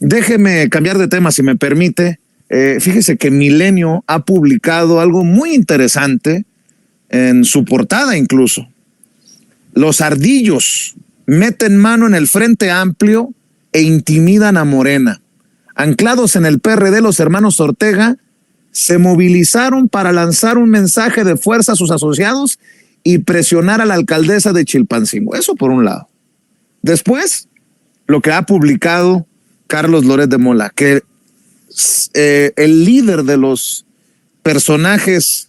Déjeme cambiar de tema si me permite. Fíjese que Milenio ha publicado algo muy interesante en su portada incluso. Los ardillos meten mano en el Frente Amplio e intimidan a Morena. Anclados en el PRD, los hermanos Ortega se movilizaron para lanzar un mensaje de fuerza a sus asociados y presionar a la alcaldesa de Chilpancingo. Eso por un lado. Después, lo que ha publicado Carlos Loret de Mola, que el líder de los personajes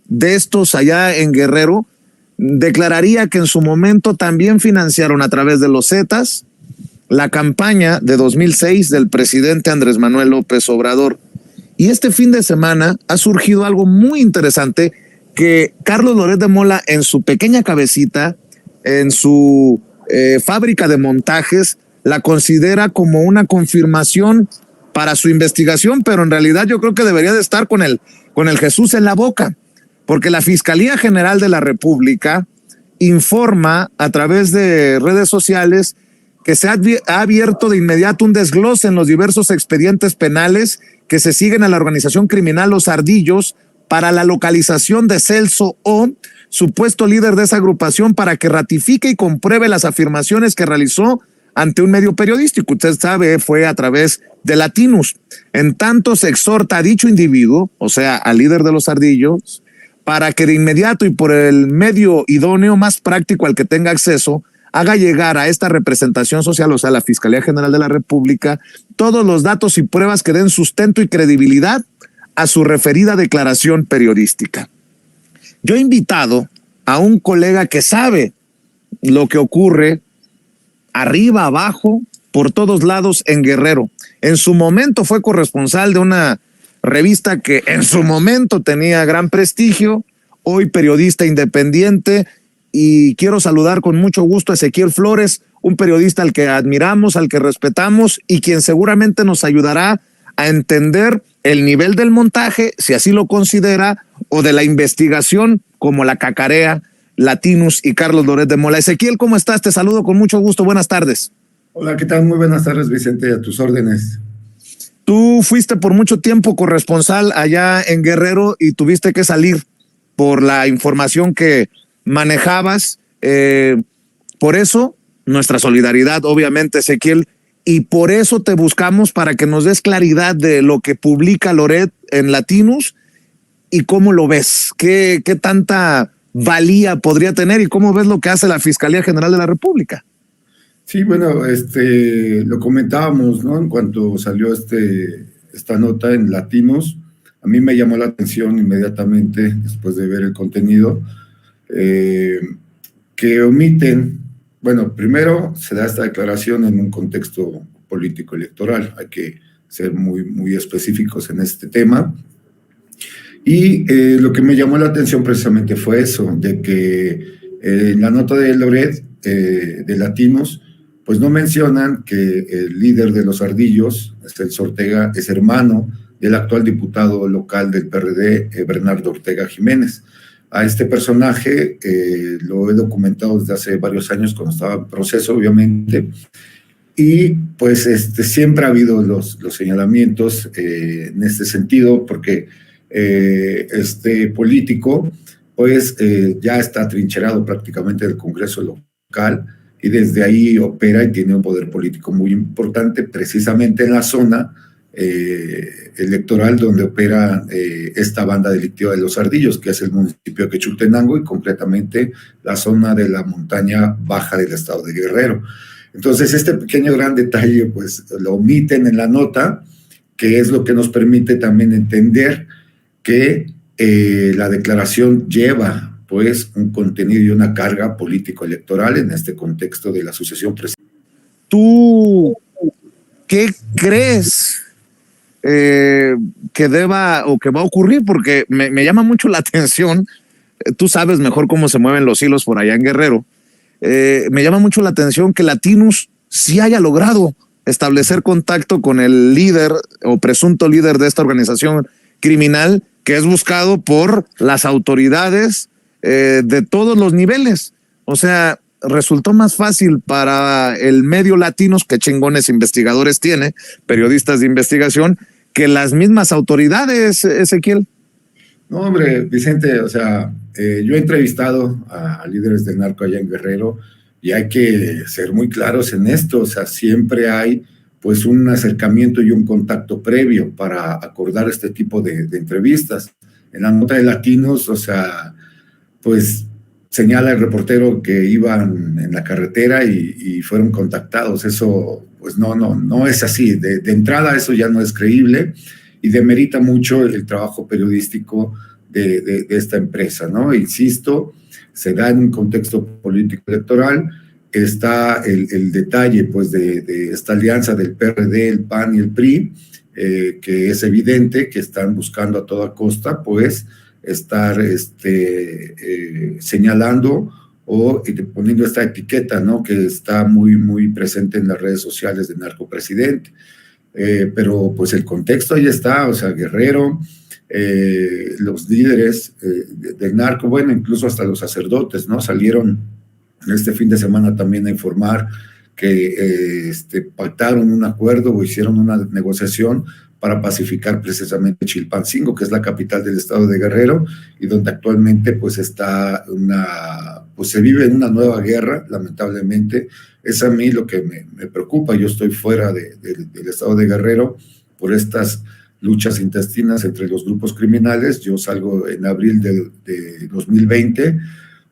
de estos allá en Guerrero declararía que en su momento también financiaron a través de los Zetas la campaña de 2006 del presidente Andrés Manuel López Obrador. Y este fin de semana ha surgido algo muy interesante que Carlos Loret de Mola, en su pequeña cabecita, en su fábrica de montajes, la considera como una confirmación para su investigación, pero en realidad yo creo que debería de estar con el Jesús en la boca, porque la Fiscalía General de la República informa a través de redes sociales que se ha abierto de inmediato un desglose en los diversos expedientes penales que se siguen a la organización criminal Los Ardillos para la localización de Celso O, supuesto líder de esa agrupación, para que ratifique y compruebe las afirmaciones que realizó ante un medio periodístico. Usted sabe, fue a través de Latinus. En tanto, se exhorta a dicho individuo, o sea, al líder de Los Ardillos, para que de inmediato y por el medio idóneo, más práctico al que tenga acceso, haga llegar a esta representación social, o sea, la Fiscalía General de la República, todos los datos y pruebas que den sustento y credibilidad a su referida declaración periodística. Yo he invitado a un colega que sabe lo que ocurre arriba, abajo, por todos lados en Guerrero. En su momento fue corresponsal de una revista que en su momento tenía gran prestigio, hoy periodista independiente, y quiero saludar con mucho gusto a Ezequiel Flores, un periodista al que admiramos, al que respetamos y quien seguramente nos ayudará a entender el nivel del montaje, si así lo considera, o de la investigación, como la cacarea Latinus y Carlos Loret de Mola. Ezequiel, ¿cómo estás? Te saludo con mucho gusto. Buenas tardes. Hola, ¿qué tal? Muy buenas tardes, Vicente, a tus órdenes. Tú fuiste por mucho tiempo corresponsal allá en Guerrero y tuviste que salir por la información que manejabas. Por eso, nuestra solidaridad, obviamente, Ezequiel, y por eso te buscamos para que nos des claridad de lo que publica Loret en Latinus y cómo lo ves, qué tanta valía podría tener y cómo ves lo que hace la Fiscalía General de la República. Sí, bueno, lo comentábamos, ¿no? En cuanto salió esta nota en Latinos, a mí me llamó la atención inmediatamente, después de ver el contenido, que omiten, bueno, primero se da esta declaración en un contexto político electoral, hay que ser muy, muy específicos en este tema, y lo que me llamó la atención precisamente fue eso, de que en la nota de Loret, de Latinos, pues no mencionan que el líder de Los Ardillos, Celso Ortega, es hermano del actual diputado local del PRD, Bernardo Ortega Jiménez. A este personaje lo he documentado desde hace varios años, cuando estaba en proceso, obviamente, y pues siempre ha habido los señalamientos en este sentido, porque este político pues ya está atrincherado prácticamente del Congreso local, y desde ahí opera y tiene un poder político muy importante, precisamente en la zona electoral donde opera esta banda delictiva de Los Ardillos, que es el municipio de Quechultenango y concretamente la zona de la montaña baja del estado de Guerrero. Entonces, este pequeño gran detalle, pues lo omiten en la nota, que es lo que nos permite también entender que la declaración lleva pues un contenido y una carga político-electoral en este contexto de la sucesión presidencial. ¿Tú qué crees que deba o que va a ocurrir? Porque me llama mucho la atención, tú sabes mejor cómo se mueven los hilos por allá en Guerrero, me llama mucho la atención que Latinus sí haya logrado establecer contacto con el líder o presunto líder de esta organización criminal, que es buscado por las autoridades de todos los niveles. O sea, resultó más fácil para el medio Latinos, que chingones investigadores tiene, periodistas de investigación, que las mismas autoridades, Ezequiel. No, hombre, Vicente, o sea, yo he entrevistado a líderes del narco allá en Guerrero y hay que ser muy claros en esto, o sea, siempre hay pues un acercamiento y un contacto previo para acordar este tipo de entrevistas. En la nota de Latinos, o sea, pues señala el reportero que iban en la carretera y fueron contactados. Eso, pues no es así. De entrada, eso ya no es creíble y demerita mucho el trabajo periodístico de esta empresa, ¿no? Insisto, se da en un contexto político electoral. Está el detalle, pues, de esta alianza del PRD, el PAN y el PRI, que es evidente que están buscando a toda costa, pues, estar señalando o poniendo esta etiqueta, ¿no? Que está muy presente en las redes sociales de narcopresidente. Pero pues el contexto ahí está, o sea, Guerrero, los líderes del narco, bueno, incluso hasta los sacerdotes, ¿no? Salieron este fin de semana también a informar que pactaron un acuerdo o hicieron una negociación para pacificar precisamente Chilpancingo, que es la capital del estado de Guerrero, y donde actualmente pues está pues se vive en una nueva guerra, lamentablemente. Es a mí lo que me preocupa. Yo estoy fuera del estado de Guerrero por estas luchas intestinas entre los grupos criminales. Yo salgo en abril de 2020,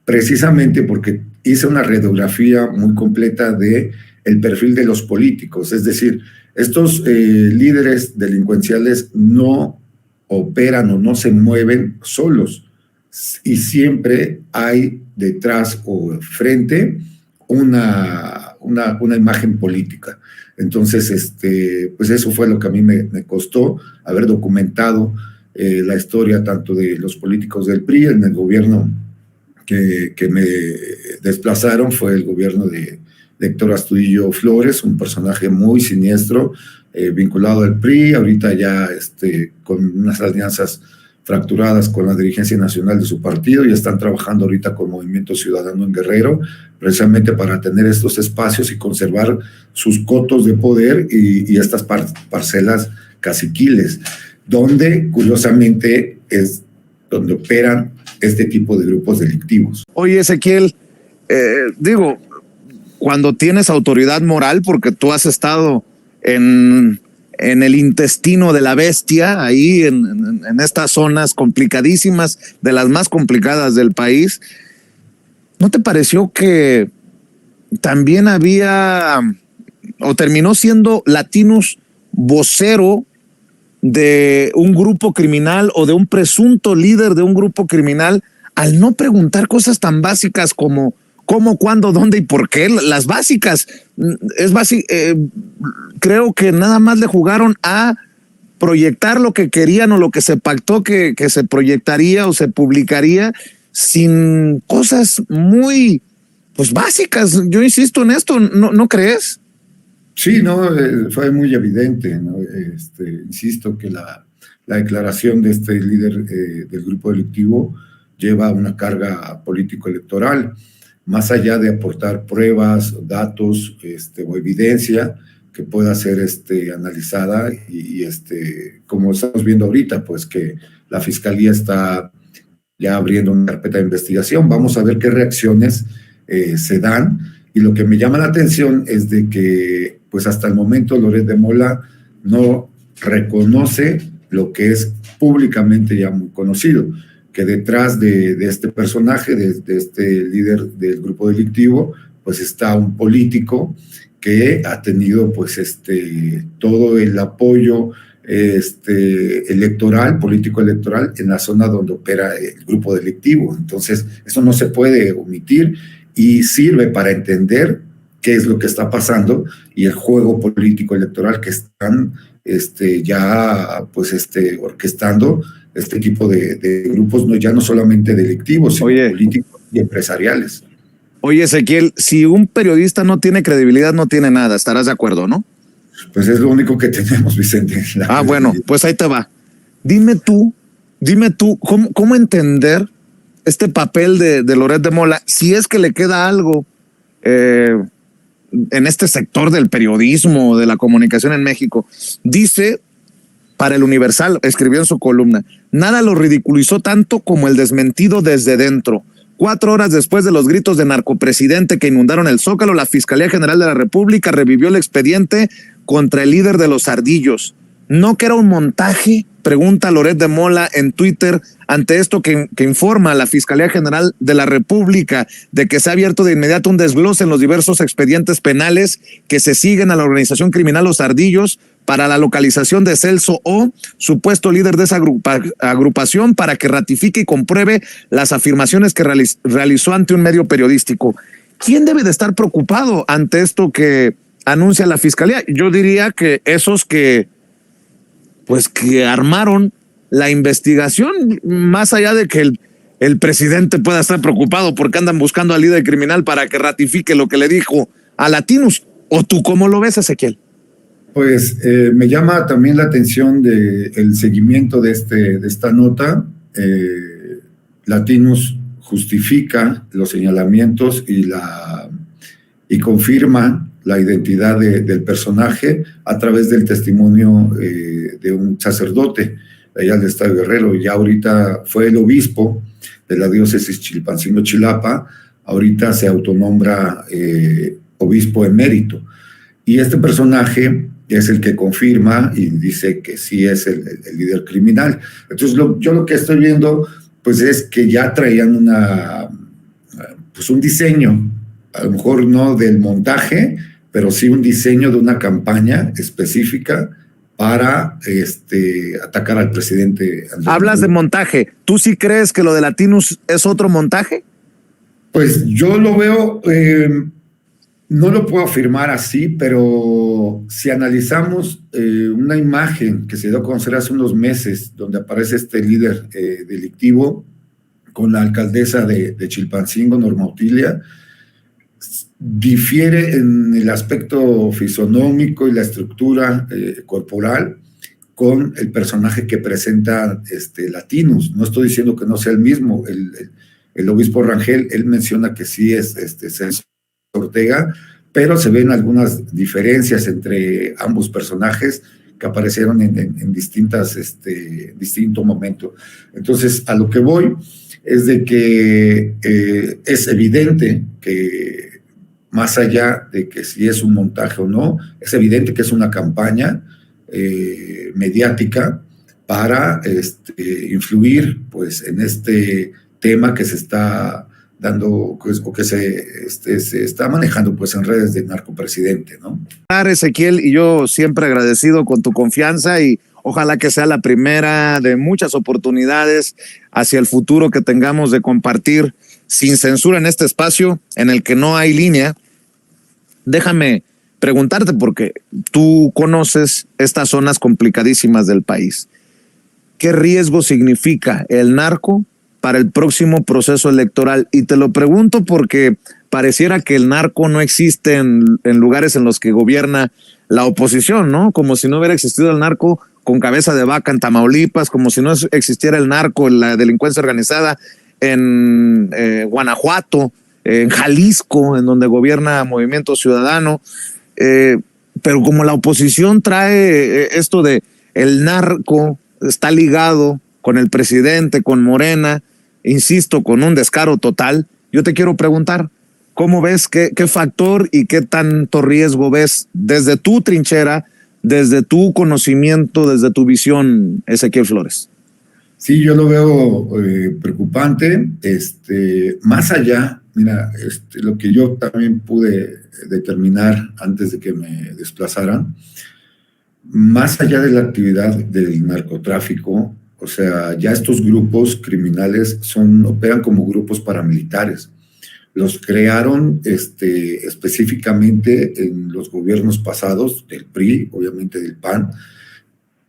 precisamente porque hice una radiografía muy completa de el perfil de los políticos, es decir, estos líderes delincuenciales no operan o no se mueven solos y siempre hay detrás o frente una imagen política. Entonces, pues eso fue lo que a mí me costó haber documentado la historia tanto de los políticos del PRI en el gobierno que me desplazaron, fue el gobierno de Héctor Astudillo Flores, un personaje muy siniestro, vinculado al PRI, ahorita ya con unas alianzas fracturadas con la dirigencia nacional de su partido, y están trabajando ahorita con Movimiento Ciudadano en Guerrero, precisamente para tener estos espacios y conservar sus cotos de poder y estas parcelas caciquiles, donde curiosamente es donde operan este tipo de grupos delictivos. Oye, Ezequiel, digo, cuando tienes autoridad moral, porque tú has estado en el intestino de la bestia, ahí en estas zonas complicadísimas, de las más complicadas del país, ¿no te pareció que también había, o terminó siendo Latinos vocero de un grupo criminal o de un presunto líder de un grupo criminal, al no preguntar cosas tan básicas como cómo, cuándo, dónde y por qué? Las básicas. Creo que nada más le jugaron a proyectar lo que querían o lo que se pactó que se proyectaría o se publicaría, sin cosas muy pues básicas. Yo insisto en esto, ¿no crees? Sí, no, fue muy evidente, ¿no? Insisto que la declaración de este líder del grupo delictivo lleva una carga político-electoral, más allá de aportar pruebas, datos o evidencia que pueda ser analizada y como estamos viendo ahorita, pues que la Fiscalía está ya abriendo una carpeta de investigación. Vamos a ver qué reacciones se dan, y lo que me llama la atención es de que pues hasta el momento Loret de Mola no reconoce lo que es públicamente ya muy conocido, que detrás de este personaje, de este líder del grupo delictivo, pues está un político que ha tenido pues todo el apoyo electoral, político electoral, en la zona donde opera el grupo delictivo. Entonces, eso no se puede omitir y sirve para entender qué es lo que está pasando y el juego político electoral que están ya pues orquestando este tipo de grupos, ya no solamente delictivos, sino políticos y empresariales. Oye, Ezequiel, si un periodista no tiene credibilidad, no tiene nada, estarás de acuerdo, ¿no? Pues es lo único que tenemos, Vicente. Bueno, pues ahí te va. Dime tú, ¿cómo entender este papel de Loret de Mola, si es que le queda algo en este sector del periodismo, de la comunicación en México. Dice, para el Universal, escribió en su columna, nada lo ridiculizó tanto como el desmentido desde dentro. 4 horas después de los gritos de narcopresidente que inundaron el Zócalo, la Fiscalía General de la República revivió el expediente contra el líder de los Ardillos. ¿No que era un montaje? Pregunta Loret de Mola en Twitter ante esto que informa a la Fiscalía General de la República de que se ha abierto de inmediato un desglose en los diversos expedientes penales que se siguen a la organización criminal Los Ardillos para la localización de Celso O, supuesto líder de esa agrupación, para que ratifique y compruebe las afirmaciones que realizó ante un medio periodístico. ¿Quién debe de estar preocupado ante esto que anuncia la Fiscalía? Yo diría que esos que armaron la investigación, más allá de que el presidente pueda estar preocupado porque andan buscando al líder criminal para que ratifique lo que le dijo a Latinus. ¿O tú cómo lo ves, Ezequiel? Pues me llama también la atención el seguimiento de esta nota. Latinus justifica los señalamientos y confirma la identidad del personaje a través del testimonio de un sacerdote de allá del estado de Guerrero. Ya ahorita fue el obispo de la diócesis Chilpancingo-Chilapa, ahorita se autonombra obispo emérito. Y este personaje es el que confirma y dice que sí es el líder criminal. Entonces yo lo que estoy viendo pues es que ya traían un diseño, a lo mejor no del montaje, pero sí un diseño de una campaña específica para atacar al presidente. Hablas de montaje. ¿Tú sí crees que lo de Latinus es otro montaje? Pues yo lo veo, no lo puedo afirmar así, pero si analizamos una imagen que se dio a conocer hace unos meses, donde aparece este líder delictivo con la alcaldesa de Chilpancingo, Norma Otilia, difiere en el aspecto fisonómico y la estructura corporal con el personaje que presenta Latinus. No estoy diciendo que no sea el mismo. El obispo Rangel, él menciona que sí es Celso Ortega, pero se ven algunas diferencias entre ambos personajes que aparecieron en distinto momento. Entonces, a lo que voy es de que es evidente que más allá de que si es un montaje o no, es evidente que es una campaña mediática para influir pues, en este tema que se está dando, pues, o que se está manejando pues, en redes de narcopresidente, ¿no? Ezequiel, y yo siempre agradecido con tu confianza y ojalá que sea la primera de muchas oportunidades hacia el futuro que tengamos de compartir sin censura en este espacio en el que no hay línea. Déjame preguntarte, porque tú conoces estas zonas complicadísimas del país. ¿Qué riesgo significa el narco para el próximo proceso electoral? Y te lo pregunto porque pareciera que el narco no existe en lugares en los que gobierna la oposición, ¿no? Como si no hubiera existido el narco con cabeza de vaca en Tamaulipas, como si no existiera el narco, la delincuencia organizada en Guanajuato, en Jalisco, en donde gobierna Movimiento Ciudadano, pero como la oposición trae esto de el narco está ligado con el presidente, con Morena, insisto, con un descaro total, yo te quiero preguntar, ¿cómo ves, qué factor y qué tanto riesgo ves desde tu trinchera, desde tu conocimiento, desde tu visión, Ezequiel Flores? Sí, yo lo veo preocupante, más allá. Mira, lo que yo también pude determinar antes de que me desplazaran, más allá de la actividad del narcotráfico, o sea, ya estos grupos criminales operan como grupos paramilitares. Los crearon específicamente en los gobiernos pasados, del PRI, obviamente del PAN,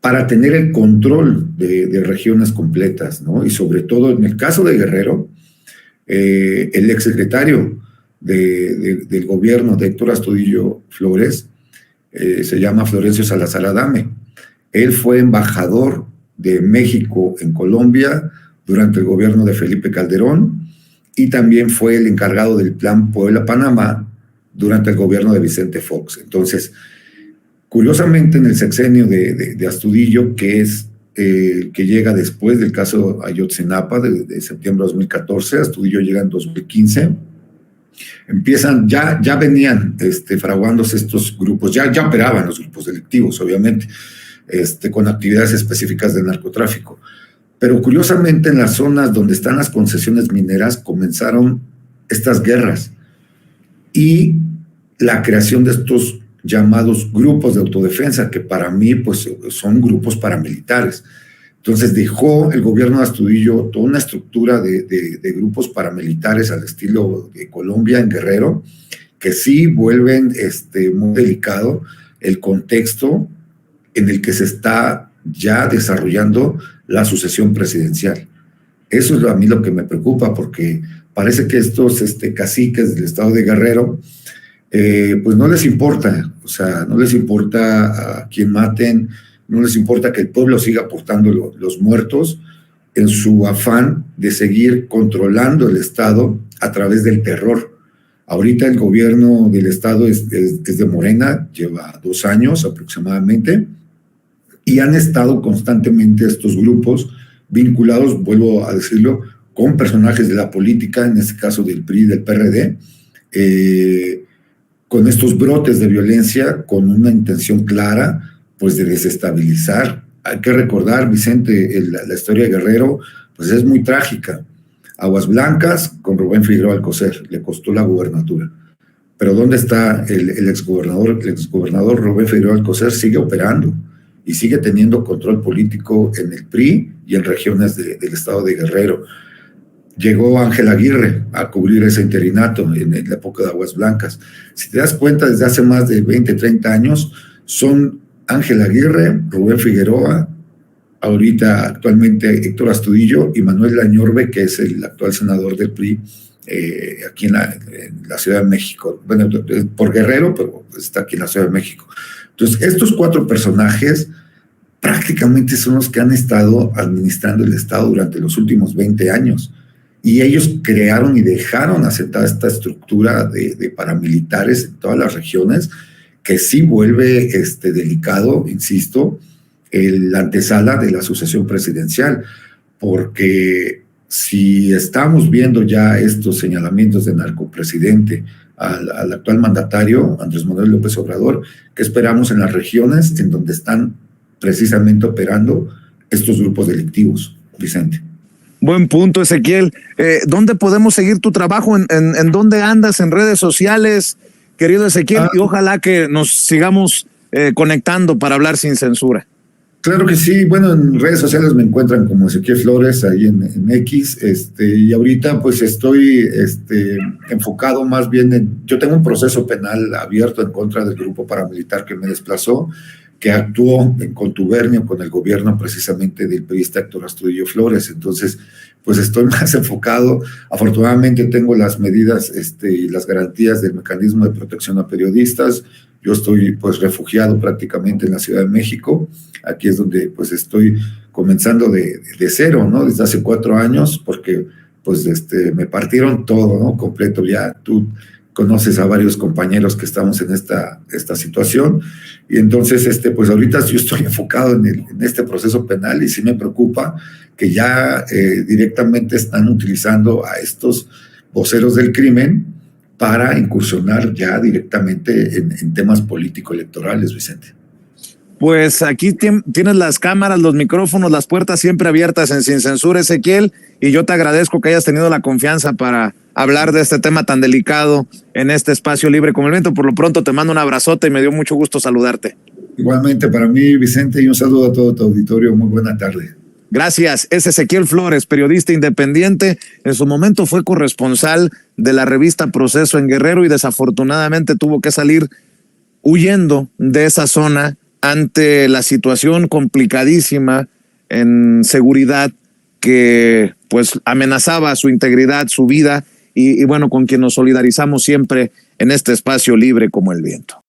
para tener el control de regiones completas, ¿no? Y sobre todo en el caso de Guerrero, el exsecretario del gobierno de Héctor Astudillo Flores se llama Florencio Salazar Adame. Él fue embajador de México en Colombia durante el gobierno de Felipe Calderón y también fue el encargado del Plan Puebla-Panamá durante el gobierno de Vicente Fox. Entonces, curiosamente, en el sexenio de Astudillo, que es que llega después del caso Ayotzinapa de septiembre de 2014, Astudillo llega en 2015, empiezan, ya venían fraguándose estos grupos, ya operaban los grupos delictivos, obviamente, con actividades específicas del narcotráfico. Pero curiosamente en las zonas donde están las concesiones mineras comenzaron estas guerras y la creación de estos llamados grupos de autodefensa, que para mí pues son grupos paramilitares. Entonces dejó el gobierno de Astudillo toda una estructura de grupos paramilitares al estilo de Colombia en Guerrero, que sí vuelven muy delicado el contexto en el que se está ya desarrollando la sucesión presidencial. Eso es a mí lo que me preocupa, porque parece que estos caciques del estado de Guerrero pues no les importa, o sea, no les importa a quién maten, no les importa que el pueblo siga aportando los muertos en su afán de seguir controlando el estado a través del terror. Ahorita el gobierno del estado es de Morena, lleva 2 años aproximadamente, y han estado constantemente estos grupos vinculados, vuelvo a decirlo, con personajes de la política, en este caso del PRI, del PRD, con estos brotes de violencia, con una intención clara, pues de desestabilizar. Hay que recordar, Vicente, la historia de Guerrero, pues es muy trágica. Aguas Blancas con Rubén Figueroa Alcocer, le costó la gubernatura. Pero ¿dónde está el exgobernador? El exgobernador Rubén Figueroa Alcocer sigue operando y sigue teniendo control político en el PRI y en regiones del estado de Guerrero. Llegó Ángel Aguirre a cubrir ese interinato en la época de Aguas Blancas. Si te das cuenta, desde hace más de 20, 30 años, son Ángel Aguirre, Rubén Figueroa, ahorita actualmente Héctor Astudillo y Manuel Añorbe, que es el actual senador del PRI aquí en la Ciudad de México. Bueno, por Guerrero, pero está aquí en la Ciudad de México. Entonces, estos 4 personajes prácticamente son los que han estado administrando el Estado durante los últimos 20 años. Y ellos crearon y dejaron asentada esta estructura de paramilitares en todas las regiones, que sí vuelve delicado, insisto, la antesala de la sucesión presidencial, porque si estamos viendo ya estos señalamientos de narcopresidente al actual mandatario, Andrés Manuel López Obrador, ¿qué esperamos en las regiones en donde están precisamente operando estos grupos delictivos, Vicente? Buen punto, Ezequiel. ¿Dónde podemos seguir tu trabajo? ¿En dónde andas en redes sociales, querido Ezequiel? Y ojalá que nos sigamos conectando para hablar sin censura. Claro que sí. Bueno, en redes sociales me encuentran como Ezequiel Flores, ahí en X, y ahorita pues estoy enfocado más bien yo tengo un proceso penal abierto en contra del grupo paramilitar que me desplazó, que actuó en contubernio con el gobierno precisamente del priista Héctor Astudillo Flores. Entonces, pues estoy más enfocado. Afortunadamente tengo las medidas y las garantías del mecanismo de protección a periodistas. Yo estoy pues refugiado prácticamente en la Ciudad de México. Aquí es donde pues estoy comenzando de cero, ¿no? Desde hace 4 años, porque pues me partieron todo, ¿no? Completo. Ya tú conoces a varios compañeros que estamos en esta situación, y entonces pues ahorita yo estoy enfocado en este proceso penal, y sí me preocupa que ya directamente están utilizando a estos voceros del crimen para incursionar ya directamente en temas político-electorales, Vicente. Pues aquí tienes las cámaras, los micrófonos, las puertas siempre abiertas en Sin Censura, Ezequiel, y yo te agradezco que hayas tenido la confianza para hablar de este tema tan delicado en este espacio libre como el viento. Por lo pronto te mando un abrazote y me dio mucho gusto saludarte. Igualmente para mí, Vicente, y un saludo a todo tu auditorio. Muy buena tarde. Gracias. Es Ezequiel Flores, periodista independiente. En su momento fue corresponsal de la revista Proceso en Guerrero y desafortunadamente tuvo que salir huyendo de esa zona ante la situación complicadísima en seguridad que pues amenazaba su integridad, su vida, y bueno, con quien nos solidarizamos siempre en este espacio libre como el viento.